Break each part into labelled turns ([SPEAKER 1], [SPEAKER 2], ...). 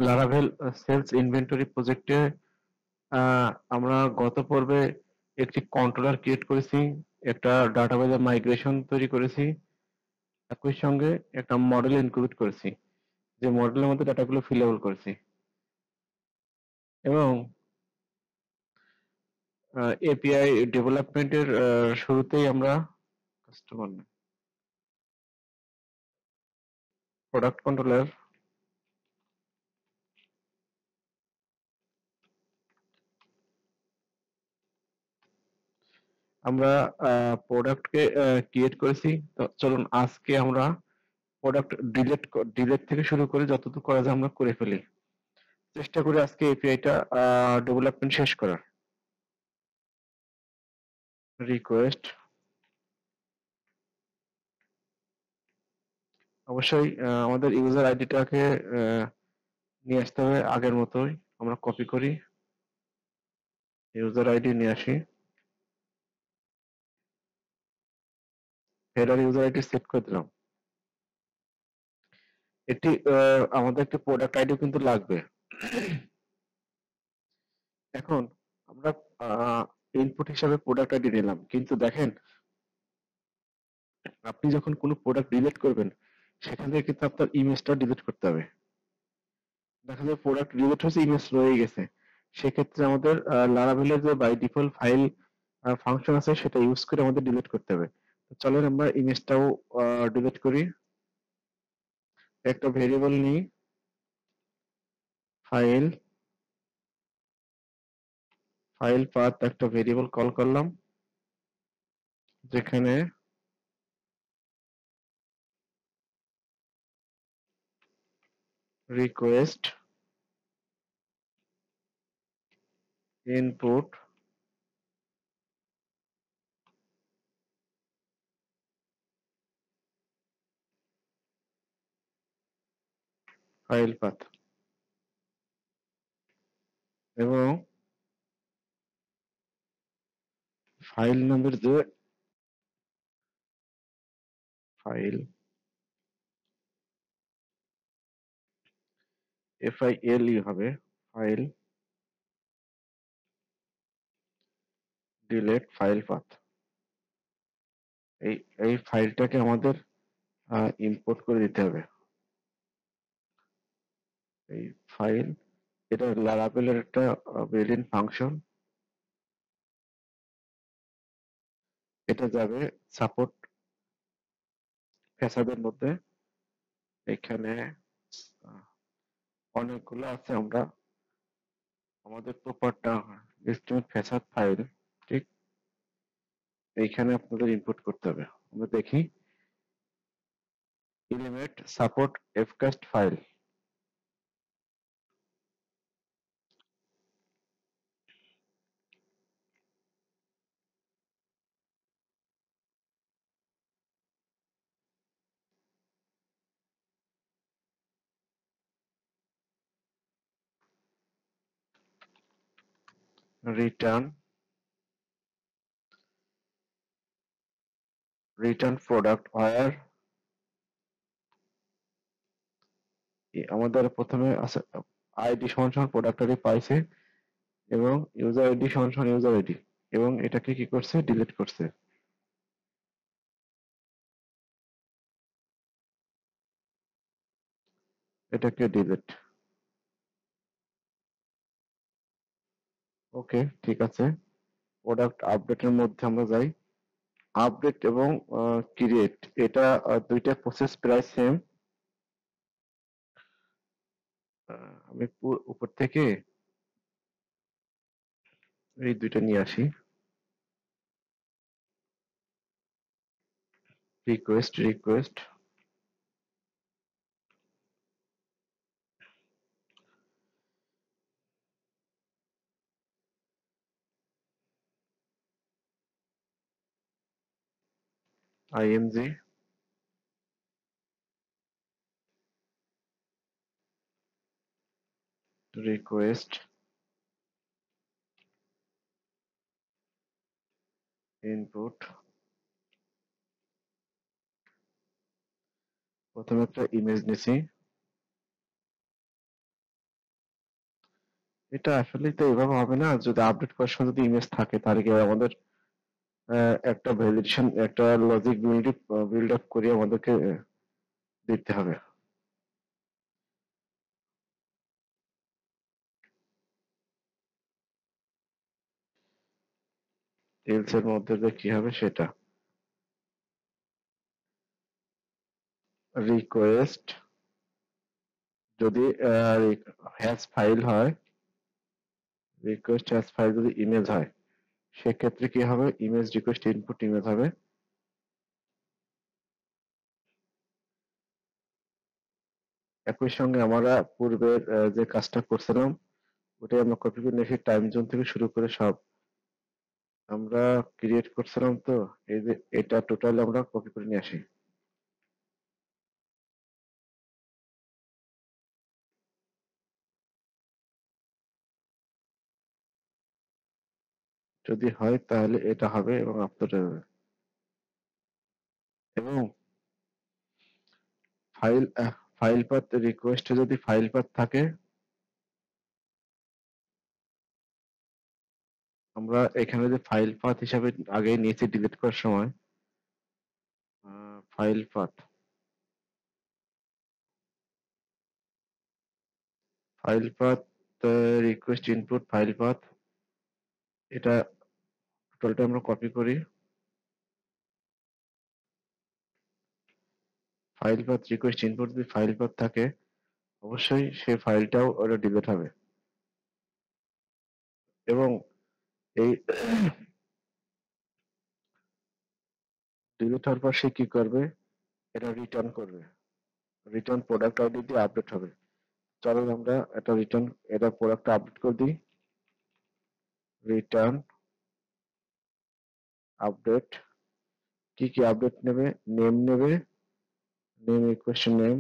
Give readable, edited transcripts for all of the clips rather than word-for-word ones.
[SPEAKER 1] Laravel sales inventory প্রজেক্টে আমরা গত পর্বে একটি কন্ট্রোলার ক্রিয়েট করেছি, একটা ডাটাবেজে মাইগ্রেশন তৈরি করেছি, একই সঙ্গে একটা মডেল ইনক্লুড করেছি, যে মডেলের মধ্যে ডাটাগুলো ফিলেবল করেছি। এবং এপিআই ডেভেলপমেন্টের শুরুতেই আমরা কাস্টমার প্রোডাক্ট কন্ট্রোলার আমরা প্রোডাক্টকে ক্রিয়েট করেছি। তো চলুন আজকে আমরা প্রোডাক্ট ডিলেট থেকে শুরু করে যতটুকু করা যায় আমরা করে ফেলি, চেষ্টা করি আজকে এপিআইটা ডেভেলপমেন্ট শেষ করার। রিকোয়েস্ট অবশ্যই আমাদের ইউজার আইডিটাকে নিয়ে আসতে হবে আগের মতোই। আমরা কপি করি, ইউজার আইডি নিয়ে আসি, হেডার ইউজার আইডি সেট করে দিলাম। এটি আমাদের একটা প্রোডাক্ট আইডিও কিন্তু লাগবে। এখন আমরা ইনপুট হিসাবে প্রোডাক্ট আইডি নিলাম, কিন্তু দেখেন আপনি যখন কোনো প্রোডাক্ট ডিলিট করবেন সেখান থেকে কিন্তু আপনার ইমেজটা ডিলিট করতে হবে। দেখা যায় প্রোডাক্ট ডিলিট হয়েছে, ইমেজ রয়ে গেছে। সেক্ষেত্রে আমাদের লারাভেলের যে বাই ডিফল্ট ফাইল ফাংশন আছে সেটা ইউজ করে আমাদের ডিলিট করতে হবে। তো চলেন আমরা ইমেজটাও ডিলিট করি। একটা ভেরিয়েবল নিই, ফাইল ফাইল পাথ একটা ভেরিয়েবল কল করলাম, যেখানে রিকোয়েস্ট ইনপুট ফাইল পাথ, এবং ফাইল নামের যে ফাইল FILE হবে, ফাইল ডিলেট ফাইল পাথ। এই এই ফাইলটাকে আমাদের ইম্পোর্ট করে দিতে হবে। এই ফাইল, এটা লারাভেলের একটা বিল্ট-ইন ফাংশন। এটা যাবে সাপোর্ট ফ্যাসাদের মধ্যে। এখানে আহ, অনেকগুলো আছে, আমরা আমাদের প্রপারটা এস্টিমেট ফ্যাসাদ ফাইল, ঠিক এইখানে আপনাদের ইনপুট করতে হবে। আমরা দেখি এলিমেন্ট সাপোর্ট এফকাস্ট ফাইল। রিটার্ন প্রোডাক্ট ওয়্যার, আমাদের প্রথমে আছে আইডি সমান সমান প্রোডাক্ট আইডি পাইছে, এবং ইউজার আইডি সমান সমান ইউজার আইডি, এবং এটাকে কি করছে, ডিলিট করছে। এটাকে ডিলিট। ওকে, ঠিক আছে। প্রোডাক্ট আপডেটের মধ্যে আমরা যাই। আপডেট এবং ক্রিয়েট, এটা দুইটা প্রসেস প্রায় সেম। আমি উপর থেকে এই দুইটা নিয়ে আসি। Request IMG request input. প্রথমে একটা ইমেজ নিছি, এটা আসলেই তো এভাবে হবে না। যদি আপডেট করার সময় যদি ইমেজ থাকে তাহলে কি আমাদের একটা ভ্যালিডেশন, একটা লজিক বিল্ড আপ করে আমাদেরকে দিতে হবে। এলস এর মধ্যে যে কি হবে সেটা, রিকোয়েস্ট যদি হ্যাশ ফাইল হয়, রিকোয়েস্ট হ্যাশ ফাইল যদি ইমেজ হয়, সেক্ষেত্রে কি হবে, ইমেজ রিকোয়েস্ট ইনপুট ইমেজ হবে। একই সঙ্গে আমরা পূর্বের যে কাজটা করছিলাম ওটাই আমরা কপি করে নিয়ে টাইম জোন থেকে শুরু করে সব আমরা ক্রিয়েট করছিলাম, তো এই যে এটা টোটাল আমরা কপি করে নিয়ে আসি। যদি হয় তাহলে এটা হবে এবং আপলোড হবে। এবং ফাইল ফাইল পাথ রিকোয়েস্টে যদি ফাইল পাথ থাকে, আমরা এখানে যে ফাইল পাথ হিসাবে আগে নিয়েছি ডিলিট করার সময়, file path, file path request input file path, এটা টোটালটা আমরা কপি করি। ফাইল পাথ রিকোয়েস্ট ইনপুট যদি ফাইল পাথ থাকে, অবশ্যই সেই ফাইলটাও ওটা ডিলিট হবে। এবং এই ডিলিট হওয়ার পর সে কি করবে, এটা রিটার্ন করবে, রিটার্ন প্রোডাক্ট আইডি দিয়ে আপডেট হবে। চলো আমরা এটা রিটার্ন, এটা প্রোডাক্ট আপডেট করে দিই। রিটার্ন আপডেট, কি কি আপডেট নেবে, নেম নেবে, নেম ইকুয়েশন নেম,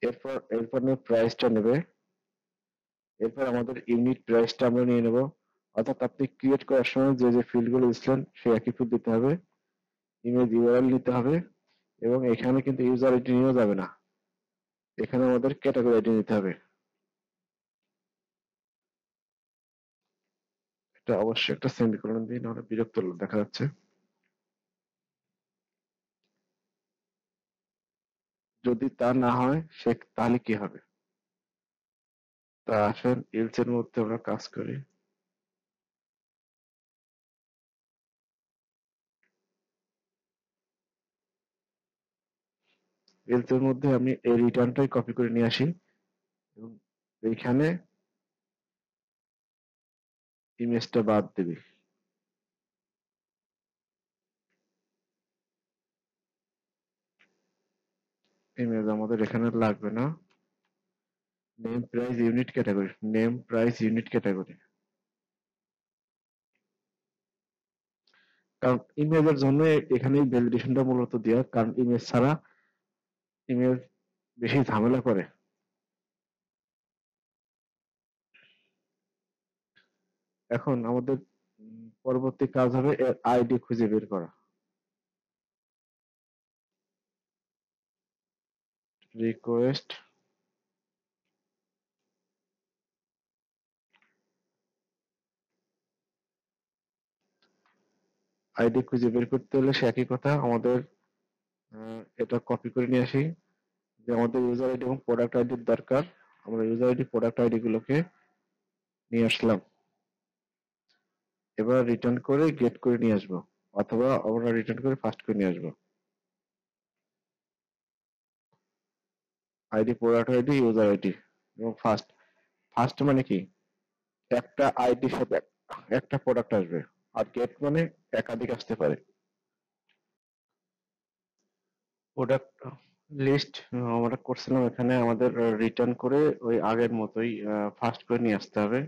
[SPEAKER 1] এরপর এরপর নেবে প্রাইসটা নেবে, এরপর আমাদের ইউনিট প্রাইসটা আমরা নিয়ে নেব। অর্থাৎ আপনি ক্রিয়েট করার সময় যে যে ফিল্ড গুলো দিচ্ছিলেন সেই একই ফিল্ড দিতে হবে, ইমেজ ইউআরএল নিতে হবে, এবং এখানে কিন্তু ইউজার আইডি নিয়েও যাবে না, এখানে আমাদের ক্যাটাগরি আইডি নিতে হবে। এটা অবশ্যই একটা সেমিকোলন দিয়ে, নাহলে বিরক্ত দেখা যাচ্ছে। যদি তা না হয় সে তাহলে কি হবে, তা আসেন এলস এর মধ্যে আমরা কাজ করি। এলস এর মধ্যে আমি এই রিটার্নটাই কপি করে নিয়ে আসি এবং এইখানে ইমেজটা বাদ দিবি। ইমেজ আমাদের এখানে লাগবে না। Name price unit category, name price unit category, কারণ ইমেজের জন্য এখানে ভ্যালিডেশনটা মূলত দেওয়া, কারণ ইমেজ ছাড়া ইমেজ বেশি ঝামেলা করে। এখন আমাদের পরবর্তী কাজ হবে এর আইডি খুঁজে বের করা। রিকোয়েস্ট আইডি খুঁজে বের করতে হলে সে একই কথা, আমাদের এটা কপি করে নিয়ে আসি, যে আমাদের ইউজার আইডি এবং প্রোডাক্ট আইডির দরকার। আমরা ইউজার আইডি প্রোডাক্ট আইডি গুলোকে নিয়ে আসলাম, এবার রিটার্ন করে গেট করে নিয়ে আসবো, অথবা আমরা রিটার্ন করে ফার্স্ট করে নিয়ে আসবো। ID product ID user ID এবং ফার্স্ট। ফার্স্ট মানে কি, একটা আইডির সাথে একটা প্রোডাক্ট আসবে, আর গেট মানে একাধিক আসতে পারে। প্রোডাক্ট লিস্ট আমরা করছিলাম, এখানে আমাদের রিটার্ন করে ওই আগের মতোই ফার্স্ট করে নিয়ে আসতে হবে।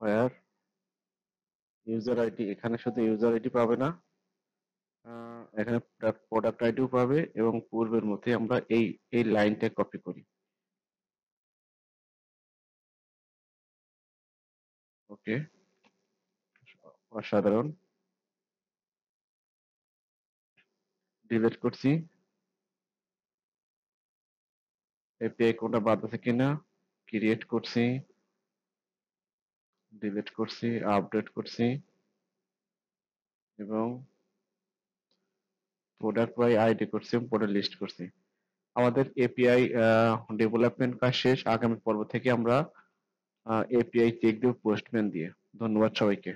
[SPEAKER 1] ওয়ার ইউজার আইডি, এখানে শুধু ইউজার আইডি পাবে না, এখানে প্রোডাক্ট আইডিও পাবে, এবং পূর্বের মধ্যে আমরা এই এই লাইনটা কপি করি। ওকে, অসাধারণ, ডিলিট করছি। এপিআই কোনটা বাদ আছে কিনা ক্রিয়েট করছি, ডিলিট করছি, আপডেট করছি এবং প্রোডাক্ট বাই আইডি করছি, প্রোডাক্ট লিস্ট করছি। আমাদের এপিআই ডেভেলপমেন্ট কাজ শেষ। আগামী পর্ব থেকে আমরা এপিআই চেক দেব পোস্টম্যান দিয়ে। ধন্যবাদ সবাইকে।